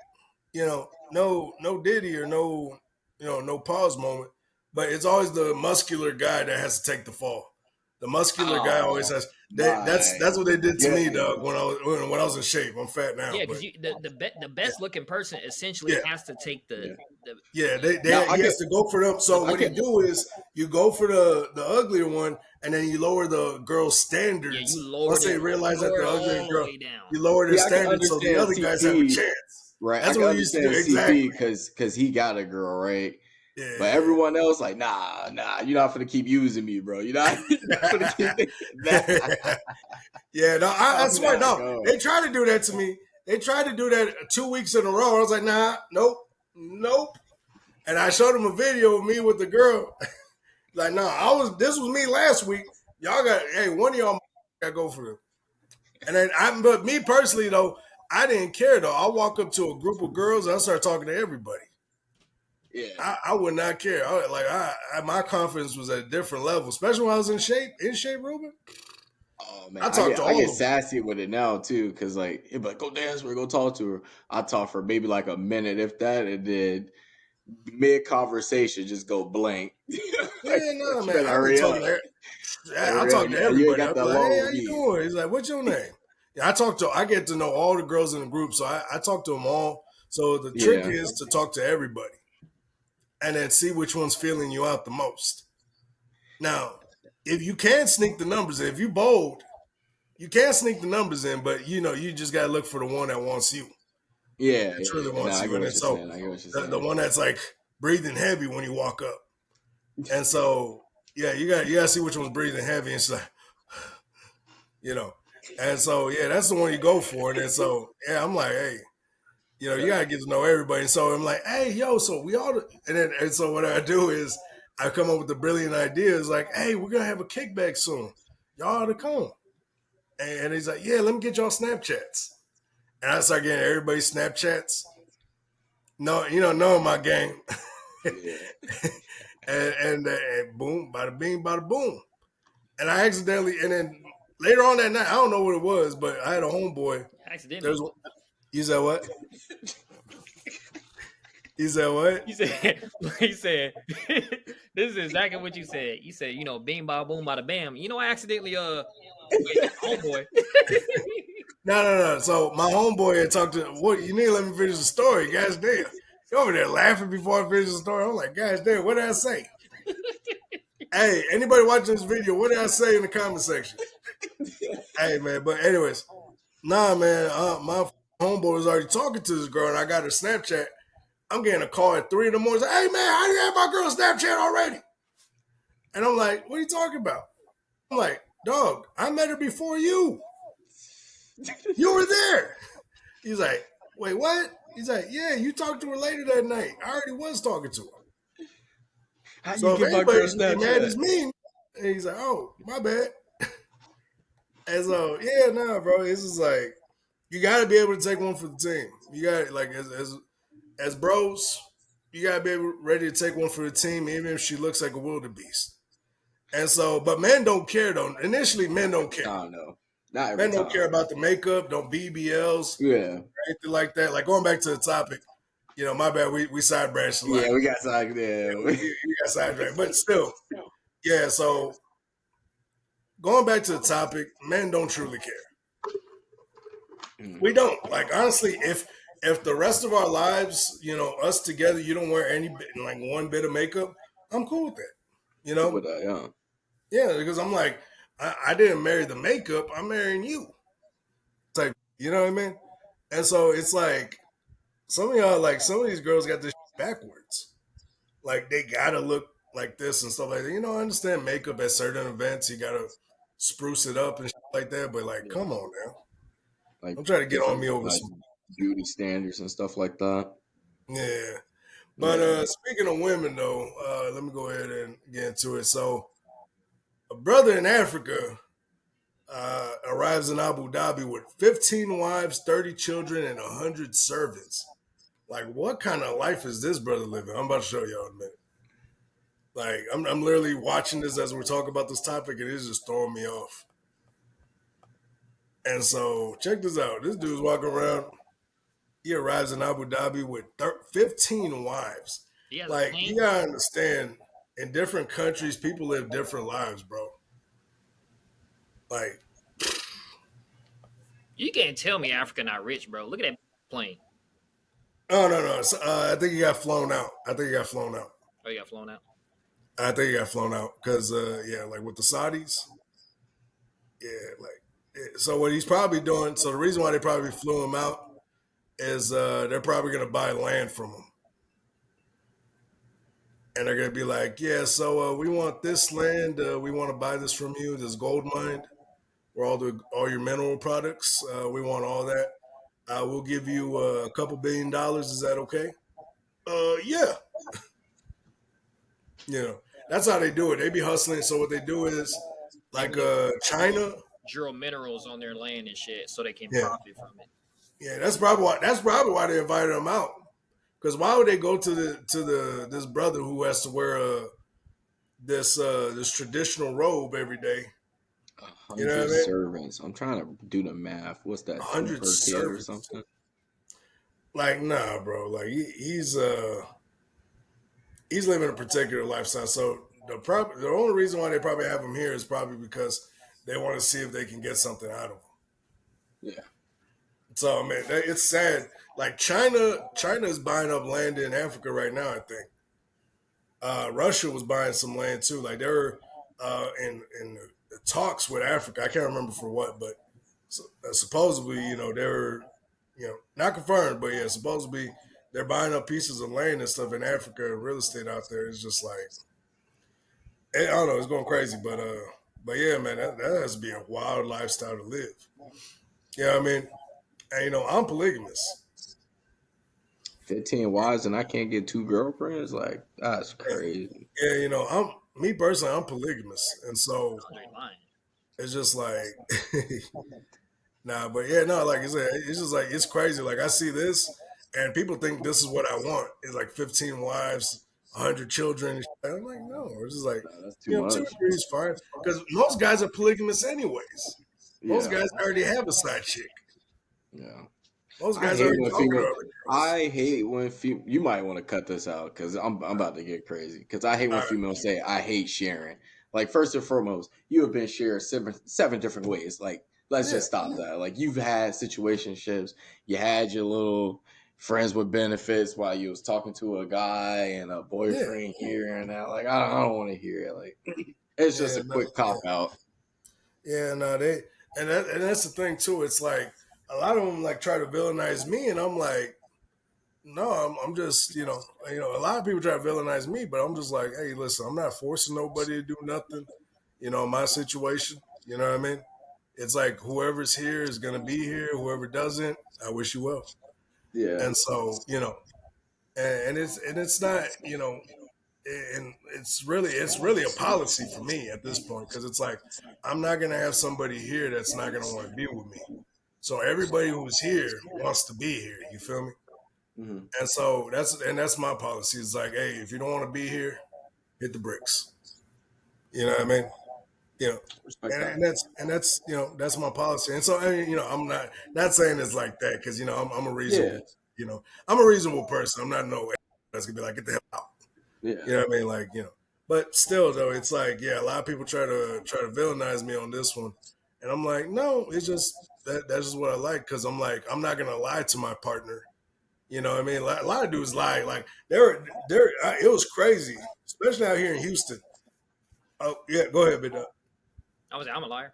no Diddy or no pause moment, but it's always the muscular guy that has to take the fall. The muscular guy always Oh has. my That's what they did to me, dog. goodness. When I was in shape, I'm fat now, Yeah, but because the yeah, best looking person essentially yeah. has to take Yeah. the Yeah, Now I he can has to go for them. So I what can you do is you go for the uglier one, and then you lower the girl's yeah, you standards. lowered Once they it, realize that lower the it uglier all the girl, way down. you lower their see I can standards, so the understand other guys have a CP, chance. right? I That's can what we used to do understand exactly. CP because he got a girl, right? But Yeah. everyone else, like, nah, you're not gonna keep using me, bro. You're not, you're not gonna keep that. Yeah, no, I I'm swear, not no. going. They tried to do that to me. They tried to do that 2 weeks in a row. I was like, nah, nope, nope. And I showed them a video of me with the girl. Like, no, this was me last week. Y'all got, hey, one of y'all got to go for them. And then but me personally though, I didn't care though. I walk up to a group of girls, and I start talking to everybody. Yeah. I would not care. My confidence was at a different level, especially when I was in shape. In shape, Ruben. Oh man, I talked to I all get of them. sassy with it now too, because like he'll be like, go dance with her, go talk to her. I talk for maybe like a minute, if that, and then mid conversation just go blank. Like, Yeah, no, you man. better I be hurry talking up. to. Better I hurry up. talk to You ain't everybody. got I'm that like, hey, long how with you me. doing? He's like, what's your name? Yeah, I get to know all the girls in the group, so I talk to them all. So the trick Yeah. is to talk to everybody and then see which one's feeling you out the most. Now, if you can sneak the numbers in, if you bold, you can sneak the numbers in, but you just gotta look for the one that wants you, truly No, wants I you. get And what then you're so saying. I get what you're the saying. one that's like breathing heavy when you walk up. And so yeah, you gotta see which one's breathing heavy and it's like, you know. And so yeah, that's the one you go for. And then so yeah, I'm like, hey, you gotta get to know everybody. And so I'm like, hey, yo, so we all and so what I do is I come up with the brilliant ideas like, hey, we're gonna have a kickback soon. Y'all ought to come. And he's like, yeah, let me get y'all Snapchats. And I start getting everybody Snapchats. No, knowing my game. Yeah. And boom, bada bing, bada boom. And I accidentally, and then later on that night, I don't know what it was, but I had a homeboy. There's, Accidentally. you said what? You said what? You said, he said, this is exactly what you said. You said, bing, ba, boom, bada, bam. I accidentally, hit my homeboy. No. So my homeboy had talked to, what, you need to let me finish the story. Gosh damn. You over there laughing before I finish the story. I'm like, gosh damn, what did I say? Hey, anybody watching this video, what did I say in the comment section? Hey, man, but anyways, nah, man, my homeboy was already talking to this girl, and I got her Snapchat. I'm getting a call at 3 in the morning. Say, hey, man, how do you have my girl Snapchat already? And I'm like, what are you talking about? I'm like, dog, I met her before you. You were there. He's like, wait, what? He's like, yeah, you talked to her later that night. I already was talking to her. How you So if get my girl anybody's gonna be mad, Snapchat? it's me. And he's like, oh, my bad. And so, yeah, nah, bro, it's just like, you got to be able to take one for the team. You got like as bros, you got to be ready to take one for the team, even if she looks like a wildebeest. And so, but men don't care though. Initially, men don't care. I don't know. Not every Men don't care time. about the makeup, don't BBLs, Yeah. anything like that. Like going back to the topic, my bad. We side branched a lot. Yeah, we got like Yeah, yeah. we got sidetracked, but still, yeah. So going back to the topic, men don't truly care. Mm. We don't. Like honestly, if the rest of our lives, us together, you don't wear like one bit of makeup, I'm cool with that. You Cool know, with that, yeah. yeah, because I'm like, I didn't marry the makeup. I'm marrying you. Type, you know what I mean? And so it's like some of y'all, like some of these girls got this backwards. like they gotta look like this and stuff like that. You know, I understand makeup at certain events, you gotta spruce it up and shit like that, but like, Yeah. come on now. Like Don't try to get on different me over like some. beauty standards and stuff like that. Yeah. But Yeah. speaking of women though, let me go ahead and get into it. So a brother in Africa arrives in Abu Dhabi with 15 wives, 30 children, and 100 servants. Like, what kind of life is this brother living? I'm about to show y'all in a minute. Like, I'm literally watching this as we're talking about this topic, and it's just throwing me off. And so, check this out. This dude's walking around. He arrives in Abu Dhabi with 15 wives. He has a Like, you plane. gotta understand, in different countries, people live different lives, bro. Like, You can't tell me Africa not rich, bro. Look at that plane. oh no, no. So, I think he got flown out. I think he got flown out. Oh, you got flown out. I think he got flown out because, yeah, like with the Saudis, yeah, like. So what he's probably doing. So the reason why they probably flew him out is they're probably gonna buy land from him, and they're gonna be like, yeah, so we want this land. We want to buy this from you. This gold mine, where all your mineral products. We want all that. We'll give you a couple $1 billion. Is that okay? Yeah. You know, that's how they do it. They be hustling. So what they do is like Even if China. drill minerals on their land and shit, so they can Yeah, profit from it. yeah. That's probably why they invited him out. Because why would they go to the this brother who has to wear this traditional robe every day? A You know hundred what I mean? servants. I'm trying to do the math. What's A that? Two hundred per kid or servants. something? Like, nah, bro. Like he's living a particular lifestyle. So the only reason why they probably have him here is probably because they want to see if they can get something out of him. Yeah. So man, it's sad. Like China is buying up land in Africa right now. I think Russia was buying some land too. Like they were in the talks with Africa. I can't remember for what, but supposedly, they were, not confirmed, but yeah, supposedly they're buying up pieces of land and stuff in Africa and real estate out there. It's just like I don't know, it's going crazy, but yeah, man, that has to be a wild lifestyle to live. Yeah, I mean, and I'm polygamous. 15 wives and I can't get two girlfriends? Like, that's crazy. Yeah, I'm me personally, I'm polygamous, and so Andre lying. it's just like, nah, but yeah, no, like I said, it's just like it's crazy. Like I see this, and people think this is what I want. It's like 15 wives, 100 children. And I'm like, no, it's just like, Nah, that's too two or much. three is fine because most guys are polygamous anyways. Most Yeah. guys already have a side chick. Yeah. Most I guys hate already when talking to female. other girls. I hate when you might want to cut this out because I'm about to get crazy. Because I hate All when right, females say I hate sharing. Like first and foremost, you have been shared seven different ways. Like let's yeah, just stop that. Like you've had situationships. You had your little friends with benefits while you was talking to a guy and a yeah, boyfriend here and that. Like I don't want to hear it. Like it's just yeah, a no, quick cop out. yeah, no, and that's the thing too. It's like a lot of them like try to villainize me, and I'm like, no, I'm just, a lot of people try to villainize me, but I'm just like, hey, listen, I'm not forcing nobody to do nothing, my situation. You know what I mean? It's like whoever's here is gonna be here. Whoever doesn't, I wish you well. Yeah. And so, and it's not, and it's really a policy for me at this point because it's like I'm not gonna have somebody here that's not gonna want to be with me. So everybody who's here wants to be here. You feel me? Hmm. And so that's my policy. It's like, hey, if you don't want to be here, hit the bricks. You know what I mean? You know, Respect and, that. and that's my policy. And so I mean, I'm not saying it's like that because I'm a Yeah. reasonable I'm a reasonable person. I'm not no that's gonna be like get the hell out. Yeah. You know what I mean? Like but still though, it's like yeah, a lot of people try to villainize me on this one, and I'm like, no, it's just that's just what I like because I'm like I'm not gonna lie to my partner. You know what I mean? A lot of dudes lie. Like it was crazy, especially out here in Houston. Oh yeah, go ahead, big dog. I'm a liar.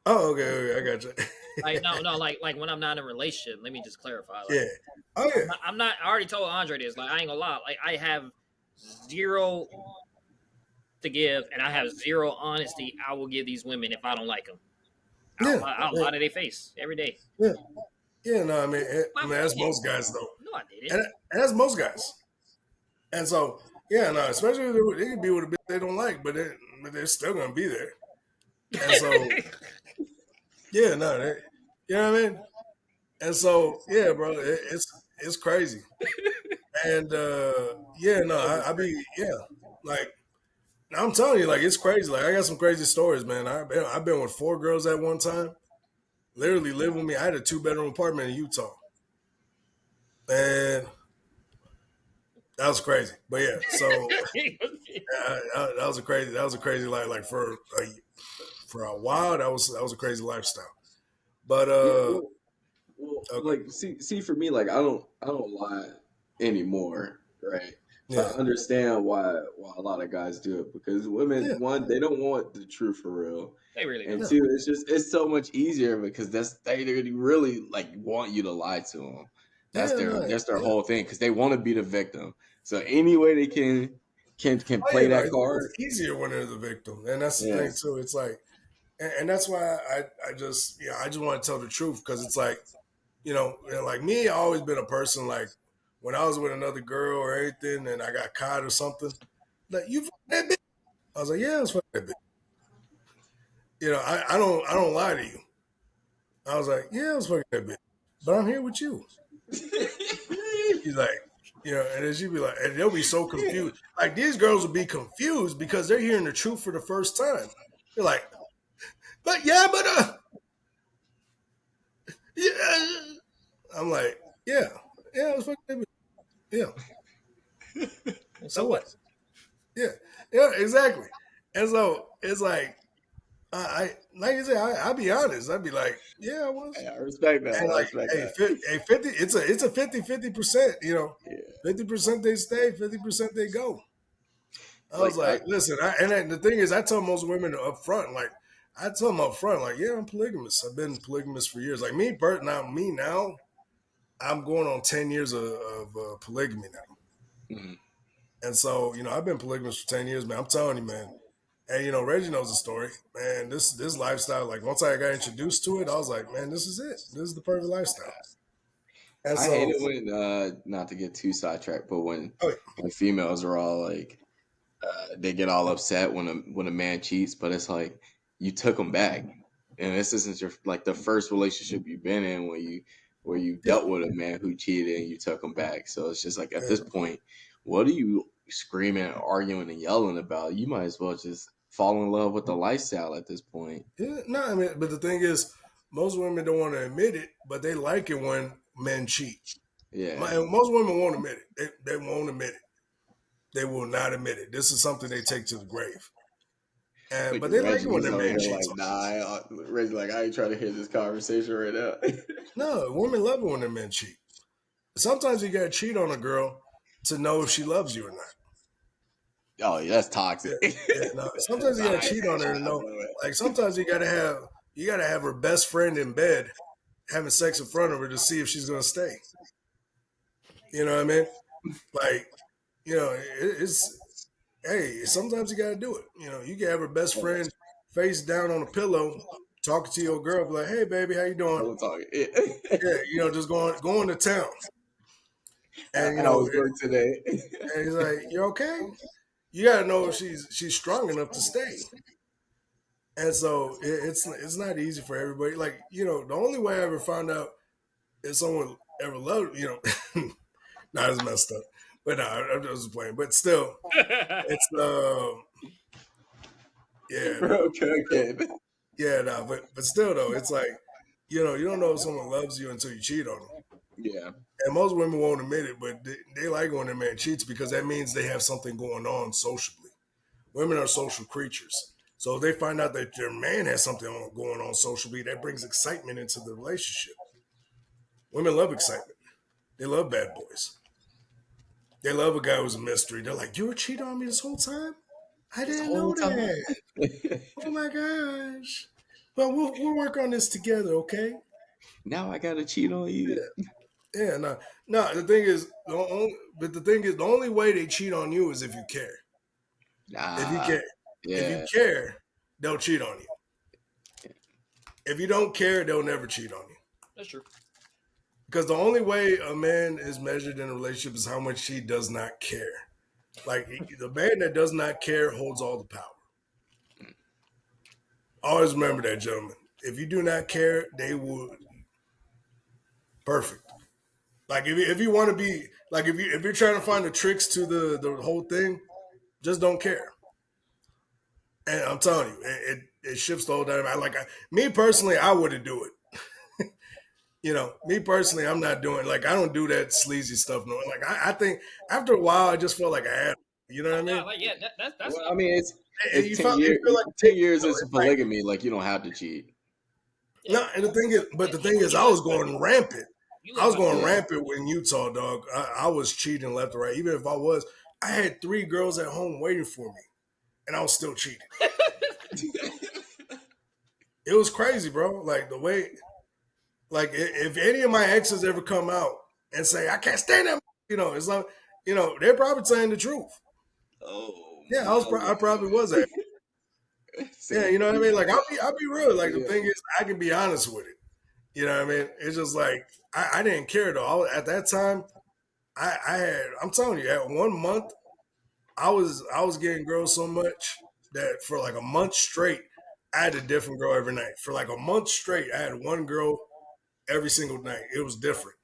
Oh okay, I got you. Like no, no, like when I'm not in a relationship. Let me just clarify. Yeah. Like Oh yeah. I'm not. I already told Andre this. Like I ain't gonna lie. Like I have zero to give, and I have zero honesty, I will give these women if I don't like them. Yeah, I'll yeah, lie to their face every day. yeah, yeah. No, I My mean that's yeah. most guys though, No, I didn't. and that's most guys. And so, yeah, no, especially if they could be with a bitch they don't like, but they're still gonna be there. And so, yeah, no, you know what I mean. And so, yeah, bro, it's crazy. And yeah, no, I be yeah, like I'm telling you, like it's crazy. Like I got some crazy stories, man. I've been with four girls at one time. Literally living with me. I had a 2 bedroom apartment in Utah, and that was crazy. But yeah, so that was a crazy life. Like for a while, that was a crazy lifestyle. But Yeah, well, okay, like see for me, like I don't lie anymore, right? So yeah, I understand why a lot of guys do it because women, yeah, one, they don't want the truth for real, They really and don't. yeah, two, it's so much easier because they really like want you to lie to them. That's yeah, their no, that's their yeah. whole thing because they want to be the victim. So any way they can Oh yeah, play no, that it's card, easier when they're the victim, and that's the yeah, thing too. It's like, and that's why I just want to tell the truth because it's like like me, I always been a person like when I was with another girl or anything, and I got caught or something, like you fuck that bitch. I was like, yeah, I was fucking that bitch. I don't lie to you. I was like, yeah, I was fucking that bitch, but I'm here with you. She's like, and then she'd be like, and they'll be so confused. Like these girls will be confused because they're hearing the truth for the first time. They're like, but yeah, but yeah. I'm like, yeah, yeah, I was fucking that bitch. Yeah, And so so what? what? Yeah, yeah, exactly. And so it's like I like I said, I be honest. I'd be like, yeah, I was. hey, I respect that. And I like, respect hey, that. 50, it's a 50-50%, Yeah, 50% they stay, 50% they go. I was like I like, listen, the thing is, I tell most women up front, like, I tell them up front, like, yeah, I'm polygamous. I've been polygamous for years. Like me, Bert, now, I'm going on 10 years of polygamy now. mhm. And so, I've been polygamous for 10 years, man. I'm telling you, man. And Reggie knows the story, man. This lifestyle, like once I got introduced to it, I was like, man, this is it. This is the perfect lifestyle. And I hate so, it when not to get too sidetracked, but oh, when females are all like they get all upset when a man cheats, but it's like you took him back, and this isn't your like the first relationship you've been in where you yeah, dealt with a man who cheated and you took him back. So it's just like at yeah, this point, what are you screaming, arguing, and yelling about? You might as well just fall in love with the lifestyle at this point. yeah. No, I mean, but the thing is, most women don't want to admit it, but they like it when men cheat. Yeah, Most women won't admit it. They won't admit it. They will not admit it. This is something they take to the grave. And look but at they like Reggie. it when He's their over man here cheats like, on nah, Reggie, like I ain't trying to hear this conversation right now. them. No, women love it when their men cheat. Sometimes you gotta cheat on a girl to know if she loves you or not. Oh, yeah, that's Yeah, toxic. yeah. No, sometimes you Nah, gotta cheat on her to know. Like sometimes you gotta have her best friend in bed having sex in front of her to see if she's gonna stay. You know what I mean? Like, it's hey. Sometimes you gotta do it. You can have her best friend face down on a pillow, talking to your girl, be like, "Hey, baby, how you doing?" Hello talking. Yeah, just going to town, and How was work today? and he's like, "You okay?" You gotta know if she's strong enough to stay. And so it's not easy for everybody. Like the only way I ever found out if someone ever loved not as messed up, but no, I'm just playing. But still, it's yeah, no, Bro, still, cooking. yeah, no, but still though, it's like you don't know if someone loves you until you cheat on them. Yeah, And most women won't admit it, but they like when their man cheats because that means they have something going on socially. Women are social creatures. So if they find out that their man has something going on socially, that brings excitement into the relationship. Women love excitement. They love bad boys. They love a guy who's a mystery. They're like, you were cheating on me this whole time? I this didn't whole know time. that. Oh my gosh. Well, we'll work on this together, okay? Now I gotta cheat on you. Yeah, no, no. The thing is, the only way they cheat on you is if you care. If you Nah, care, if you yeah, care, they'll cheat on you. If you don't care, they'll never cheat on you. That's true. Because the only way a man is measured in a relationship is how much he does not care. Like the man that does not care holds all the power. Always remember that, gentlemen. If you do not care, they will perfect. Like if you want to be like if you're trying to find the tricks to the whole thing, just don't care. And I'm telling you, it shifts the whole dynamic. Me personally, I wouldn't do it. Me personally, I'm not doing like I don't do that sleazy stuff. No, like I think after a while, I just felt like I had. You know what I Yeah, mean? like yeah, that's well, I mean, And it's 10 you years. feel like 10 years into it's like polygamy. Like you don't have to cheat. yeah. no. And the thing is, but the thing is, You I live was going rampant. you I live was by going Yeah. rampant in Utah, dog. I was cheating left and right. Even if I was, I had three girls at home waiting for me, and I was still cheating. It was crazy, bro. Like the way, like if any of my exes ever come out and say I can't stand that, it's like, they're probably saying the truth. Oh Yeah, my I probably was at. God. Yeah, Say, you know what I mean. Like I'll be real. Like the yeah. thing is, I can be honest with it. You know what I mean? It's just like I didn't care though. At that time, I had. I'm telling you, at 1 month, I was getting girls so much that for like a month straight, I had a different girl every night. For like a month straight, I had one girl every single night. It was different.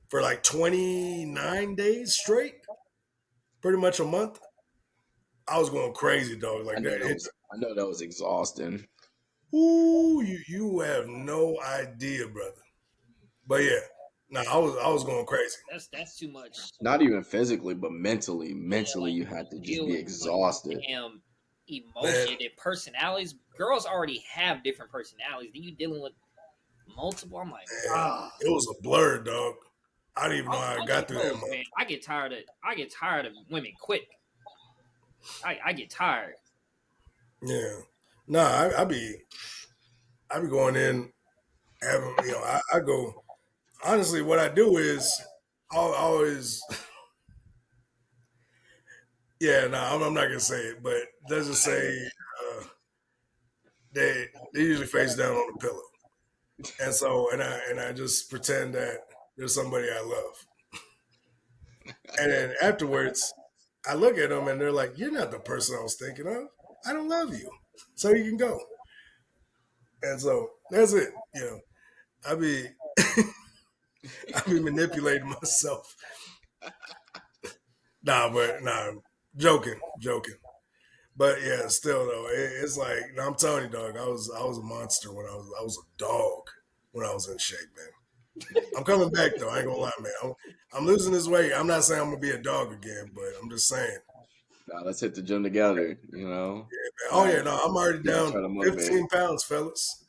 For like 29 days straight, pretty much a month, I was going crazy, dog. Like that. I know that was exhausting. Ooh, you have no idea, brother. But yeah, no, I was going crazy. that's too much. Not even physically, but mentally. Yeah, Mentally, like you had to just deal be with so much exhausted. damn Man, emotion and personalities. Girls already have different personalities. Then you dealing with multiple. I'm like, man, ah. it was a blur, dog. I didn't even know how I I'm one got of through that those, month. man. I get tired of women quick. I get tired. Yeah, nah, I be going in having, I go honestly. What I do is I'll always, yeah, no, I'm not gonna say it, but let's just say uh, they usually face down on the pillow, and so and I just pretend that there's somebody I love, and then afterwards I look at them and they're like, "You're not the person I was thinking of. I don't love you, so you can go." And so that's it. I be I be manipulating myself. Nah, joking. But yeah, still though, it's like no, I'm telling you, dog. I was a monster when I was a dog when I was in shape, man. I'm coming back though. I ain't gonna lie, man. I'm losing this weight. I'm not saying I'm gonna be a dog again, but I'm just saying. Now let's hit the gym together. Oh Try yeah, no, I'm already try down to motivate. 15 pounds, fellas.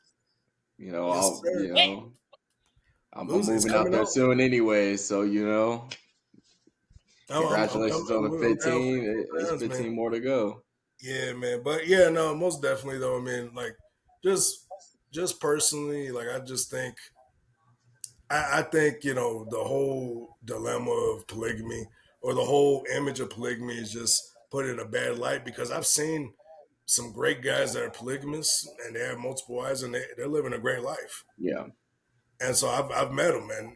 Yes, I'll sir. I'm It's moving out coming there on. soon anyway. So I'm congratulations on the I'm down for 15. It's pounds, man. 15 more to go. Yeah, man. But yeah, no, most definitely though. I mean, like, just just personally, like, I just think I think the whole dilemma of polygamy or the whole image of polygamy is just put in a bad light because I've seen some great guys that are polygamists and they have multiple wives and they're living a great life. Yeah. And so I've met them, and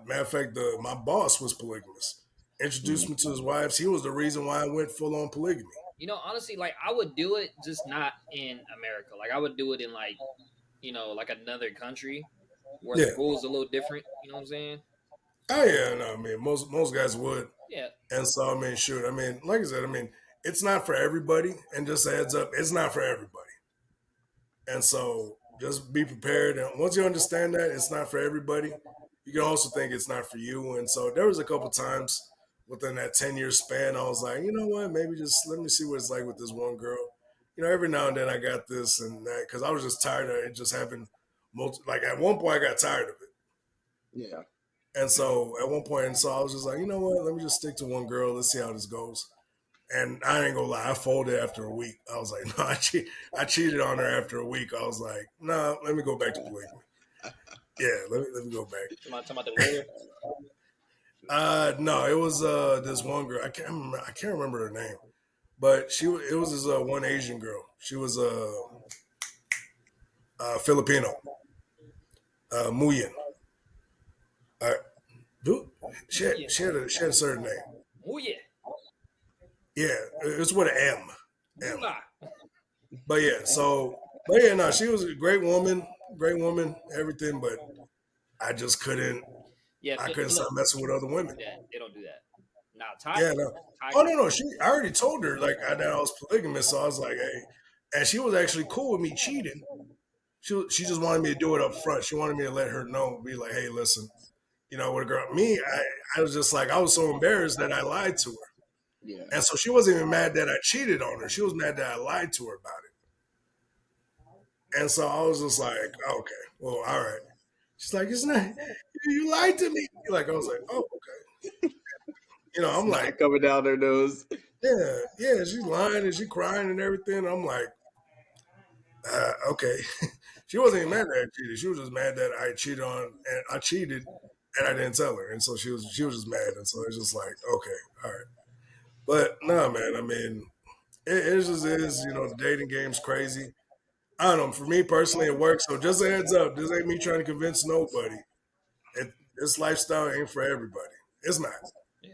matter of fact, my boss was polygamous. Introduced Mhm. me to his wives. He was the reason why I went full on polygamy. Honestly, like I would do it, just not in America. Like I would do it in like like another country where the Yeah. rules are a little different. You know what I'm saying? Oh yeah, no, I mean most guys would. Yeah. And so I mean, shoot, I mean, like I said, I mean, it's not for everybody. And just a heads up, it's not for everybody. And so just be prepared. And once you understand that it's not for everybody, you can also think it's not for you. And so there was a couple times within that 10-year span, I was like, you know what, maybe just let me see what it's like with this one girl. Every now and then I got this and that because I was just tired of it just having like at one point I got tired of it. Yeah. And so at one point, and so I was just like, you know what, let me just stick to one girl. Let's see how this goes. And I ain't gonna lie, I folded after a week. I was like, no, I cheated on her after a week. I was like, no, let me go back to polygamy. Yeah, let me go back. Talking about the lawyer. No, it was this one girl. I can't remember her name, but it was this one Asian girl. She was Filipino, Muyin. Uh, dude, Muye. she had a certain name. Muye. Yeah, it's with an M. M. Mula. But yeah, but yeah, no, she was a great woman, everything. But I just couldn't, Yeah, I couldn't stop look, messing with other they don't women. do that. They don't do that. Now, Ty, Yeah, no. Ty Oh can no, do no. that. I already told her like that I was polygamous, so I was like, hey, and she was actually cool with me cheating. She just wanted me to do it up front. She wanted me to let her know, be like, hey, listen, with a girl. Me, I was just like, I was so embarrassed that I lied to her, Yeah. and so she wasn't even mad that I cheated on her. She was mad that I lied to her about it, and so I was just like, okay, well, all right. She's like, it's not you lied to me. Like I was like, oh, okay. I'm like, Snot coming down their nose. yeah, yeah. She's lying and she crying and everything. I'm like, okay. She wasn't even mad that I cheated. She was just mad that I cheated and I cheated and I didn't tell her. And so she was just mad. And so it's just like, okay, all right. But no, man, I mean, it just is, the dating game's crazy. I don't know. For me personally, it works. So just a heads up, this ain't me trying to convince nobody. This lifestyle ain't for everybody. It's not. Yeah.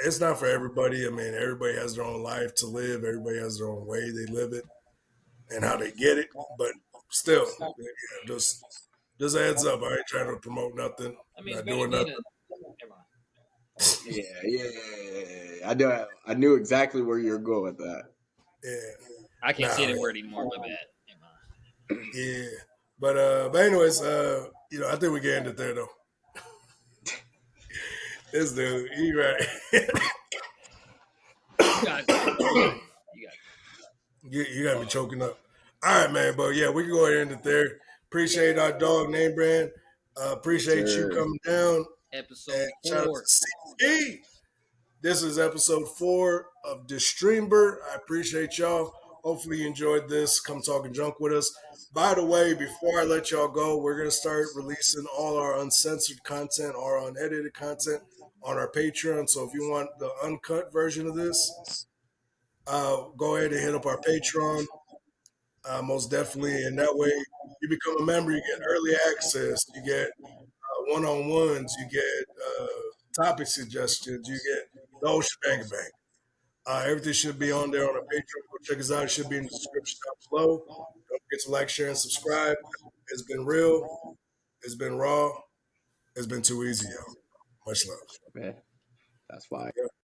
It's not for everybody. I mean, everybody has their own life to live. Everybody has their own way they live it and how they get it. But still, yeah, just a heads up. I ain't trying to promote nothing, I mean, it's not better doing being nothing. a. Never mind. Yeah. I knew exactly where you're going with that. Yeah, I can't say nah, the word anymore. My bad. Never mind. yeah. But anyways, I think we can end it there though. This dude, he right. You got it. You got it, bro. You got it. You got me choking up. All right, man. But yeah, we can go ahead and end it there. Appreciate our dog name brand. Yes, Appreciate you sir. coming down and Episode shout out 4. to CP. This is episode 4 of DeSTREAMber. I appreciate y'all. Hopefully you enjoyed this. Come talking junk with us. By the way, before I let y'all go, we're gonna start releasing all our uncensored content, our unedited content on our Patreon. So if you want the uncut version of this, go ahead and hit up our Patreon. Most definitely, and that way you become a member. You get early access. You get one-on-ones. You get topic suggestions. You get the whole shebang bang. Everything should be on there on our Patreon. Go check us out. It should be in the description down below. Don't forget to like, share, and subscribe. It's been real. It's been raw. It's been too easy, y'all. Much love. Man, that's why.